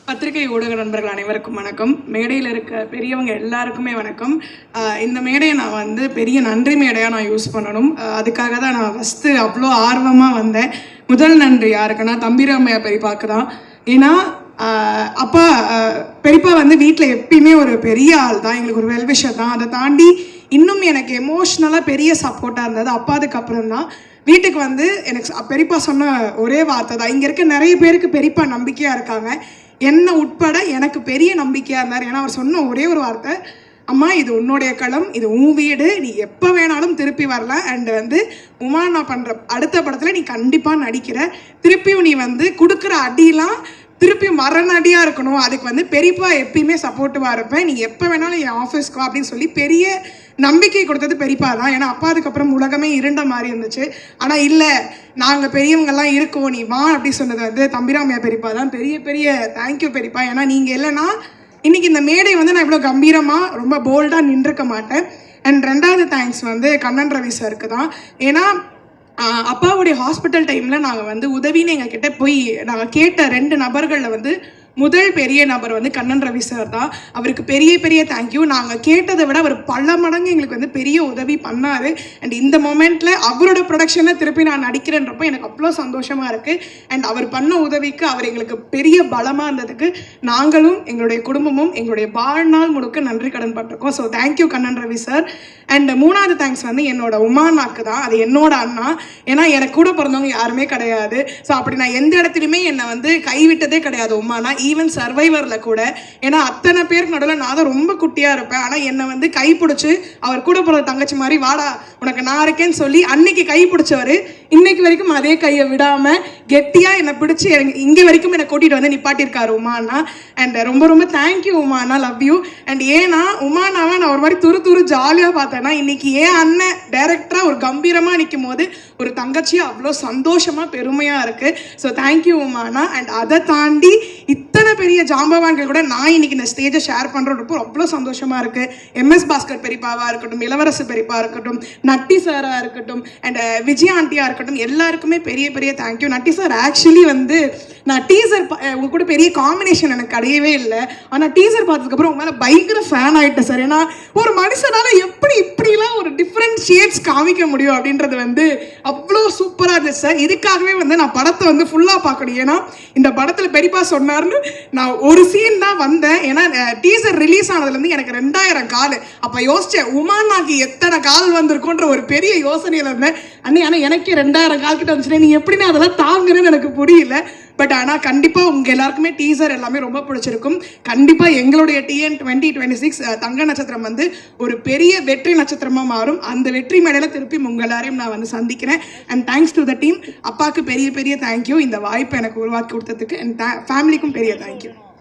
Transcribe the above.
பத்திரிகை ஊடக நண்பர்கள் அனைவருக்கும் வணக்கம். மேடையில் இருக்க பெரியவங்க எல்லாருக்குமே வணக்கம். இந்த மேடையை நான் வந்து பெரிய நன்றி மேடையாக நான் யூஸ் பண்ணணும். அதுக்காக தான் நான் ஃபஸ்ட்டு அவ்வளோ ஆர்வமாக வந்தேன். முதல் நன்றி யாருக்குன்னா தம்பிராமையா பெரியப்பாக்கு தான். ஏன்னா அப்பா பெரியப்பா வந்து வீட்டில் எப்பயுமே ஒரு பெரிய ஆள் தான், எங்களுக்கு ஒரு வெல்விஷர் தான். அதை தாண்டி இன்னும் எனக்கு எமோஷ்னலாக பெரிய சப்போர்ட்டாக இருந்தது அப்பாதுக்கு அப்புறம் தான். வீட்டுக்கு வந்து எனக்கு பெரியப்பா சொன்ன ஒரே வார்த்தை தான். இங்கே இருக்க நிறைய பேருக்கு பெரியப்பா நம்பிக்கையாக இருக்காங்க, என்ன உட்பட எனக்கு பெரிய நம்பிக்கையாக இருந்தார். ஏன்னா அவர் சொன்ன ஒரே ஒரு வார்த்தை, அம்மா இது உன்னுடைய களம், இது உன் வீடு, நீ எப்போ வேணாலும் திருப்பி வரலாம். அண்ட் வந்து உமா நான் பண்ணுற அடுத்த படத்தில் நீ கண்டிப்பாக நடிக்கிற, திருப்பியும் நீ வந்து கொடுக்குற அடியெலாம் திருப்பி மரணடியாக இருக்கணும், அதுக்கு வந்து பெரியப்பா எப்பயுமே சப்போர்ட்டிவாக இருப்பேன், நீ எப்போ வேணாலும் என் ஆஃபீஸ்க்கு அப்படின்னு சொல்லி பெரிய நம்பிக்கை கொடுத்தது பெரியப்பா தான். ஏன்னா அப்பா அதுக்கப்புறம் உலகமே இருண்ட மாதிரி இருந்துச்சு. ஆனால் இல்லை, நாங்கள் பெரியவங்கெல்லாம் இருக்கோம், நீ வா அப்படி சொன்னது வந்து தம்பிராமையா பெரியப்பா தான். பெரிய பெரிய தேங்க்யூ பெரியப்பா. ஏன்னா நீங்கள் இல்லைன்னா இன்றைக்கி இந்த மேடை வந்து நான் இவ்வளோ கம்பீரமாக ரொம்ப போல்டாக நின்றுக்க மாட்டேன். அண்ட் ரெண்டாவது தேங்க்ஸ் வந்து கண்ணன் ரவி சாருக்கு தான். ஏன்னா அப்பாவுடைய ஹாஸ்பிட்டல் டைமில் நாங்கள் வந்து உதவின்னு எங்கள் கிட்டே போய் நாங்கள் கேட்ட 2 நபர்களில் வந்து முதல் பெரிய நபர் வந்து கண்ணன் ரவி சார் தான். அவருக்கு பெரிய பெரிய தேங்க்யூ. நாங்கள் கேட்டதை விட அவர் பல மடங்கு எங்களுக்கு வந்து பெரிய உதவி பண்ணார். அண்ட் இந்த மொமெண்ட்டில் அவரோட ப்ரொடக்ஷனில் திருப்பி நான் நடிக்கிறேன்றப்போ எனக்கு அவ்வளோ சந்தோஷமாக இருக்குது. அண்ட் அவர் பண்ண உதவிக்கு அவர் எங்களுக்கு பெரிய பலமாக இருந்ததுக்கு நாங்களும் எங்களுடைய குடும்பமும் எங்களுடைய வாழ்நாள் முழுக்க நன்றி கடன் பட்டிருக்கோம். So thank you Kannan Ravi sir. And 3வது தேங்க்ஸ் வந்து என்னோட உமானாக்கு தான். அது என்னோட அண்ணா. ஏன்னா எனக்கு கூட பிறந்தவங்க யாருமே கிடையாது. ஸோ அப்படி நான் எந்த இடத்துலையுமே என்னை வந்து கைவிட்டதே கிடையாது உமானா. ஈவன் சர்வைவரில் கூட, ஏன்னா அத்தனை பேருக்கு நடுவில் நான் தான் ரொம்ப குட்டியாக இருப்பேன். ஆனால் என்னை வந்து கைப்பிடிச்சி அவர் கூட போகிற தங்கச்சி மாதிரி வாடா உனக்கு நான் இருக்கேன்னு சொல்லி அன்னைக்கு கை பிடிச்சவர் இன்னைக்கு வரைக்கும் அதே கையை விடாமல் கெட்டியாக என்னை பிடிச்சி இங்கே வரைக்கும் என்னை கூட்டிகிட்டு வந்து நிப்பாட்டியிருக்காரு உமானா. அண்ட் ரொம்ப ரொம்ப தேங்க்யூ உமானா, லவ் யூ. அண்ட் ஏன்னா உமானாவை நான் ஒரு மாதிரி துரு ஜாலியாக பார்த்தேன்னா இன்னைக்கு ஏன் அண்ணன் டைரக்டராக ஒரு கம்பீரமாக நிற்கும் போது ஒரு தங்கச்சியாக அவ்வளோ சந்தோஷமாக பெருமையாக இருக்குது. So thank you உமானா. அண்ட் அதை தாண்டி இத்தனை பெரிய ஜாம்பவான்கள் கூட நான் இன்னைக்கு இந்த ஸ்டேஜை ஷேர் பண்ணுறப்போ அவ்வளோ சந்தோஷமாக இருக்குது. எம்எஸ் பாஸ்கர் பெரியப்பாவாக இருக்கட்டும், இளவரசு பெரியப்பா இருக்கட்டும், நட்டி சாராக இருக்கட்டும், அண்ட் விஜயா ஆண்டியாக இருக்கட்டும், எல்லாருக்குமே பெரிய பெரிய தேங்க்யூ. நட்டி சார் ஆக்சுவலி வந்து நான் டீசர் உங்க கூட பெரிய காம்பினேஷன் எனக்கு கிடையவே இல்லை. ஆனால் டீசர் பார்த்ததுக்கப்புறம் உங்க மேலே பயங்கர ஃபேன் ஆகிட்டேன் சார். ஏன்னா ஒரு மனுஷனால எப்படி இப்படிலாம் ஒரு டிஃப்ரெண்ட் ஷேட்ஸ் காமிக்க முடியும் அப்படின்றது வந்து அவ்வளோ சூப்பராக இருந்துச்சு சார். இதுக்காகவே வந்து நான் படத்தை வந்து ஃபுல்லாக பார்க்கணும். ஏன்னா இந்த படத்தில் பெரியப்பா சொன்னார்னு நான் ஒரு சீன் தான் வந்தேன். ஏன்னா டீசர் ரிலீஸ் ஆனதுலேருந்து எனக்கு 2000 கால். அப்போ யோசித்தேன் உமானாக்கு எத்தனை கால் வந்திருக்குன்ற ஒரு பெரிய யோசனையில் இருந்தேன். ஆனால் எனக்கே 2000 கால் கிட்ட வந்துச்சுன்னா நீ எப்படின்னு அதெல்லாம் தாங்குறேன்னு எனக்கு புரியல. பட் ஆனால் கண்டிப்பாக உங்கள் எல்லாருக்குமே டீசர் எல்லாமே ரொம்ப பிடிச்சிருக்கும். கண்டிப்பாக எங்களுடைய TN 2026 தங்க நட்சத்திரம் வந்து ஒரு பெரிய வெற்றி நட்சத்திரமாக மாறும். அந்த வெற்றி மேடையில் திருப்பி உங்கள் எல்லாரையும் நான் வந்து சந்திக்கிறேன். And thanks to the team. அப்பாவுக்கு பெரிய பெரிய தேங்க்யூ இந்த வாய்ப்பை எனக்கு உருவாக்கி கொடுத்ததுக்கு. அண்ட் ஃபேமிலிக்கும் பெரிய தேங்க்யூ.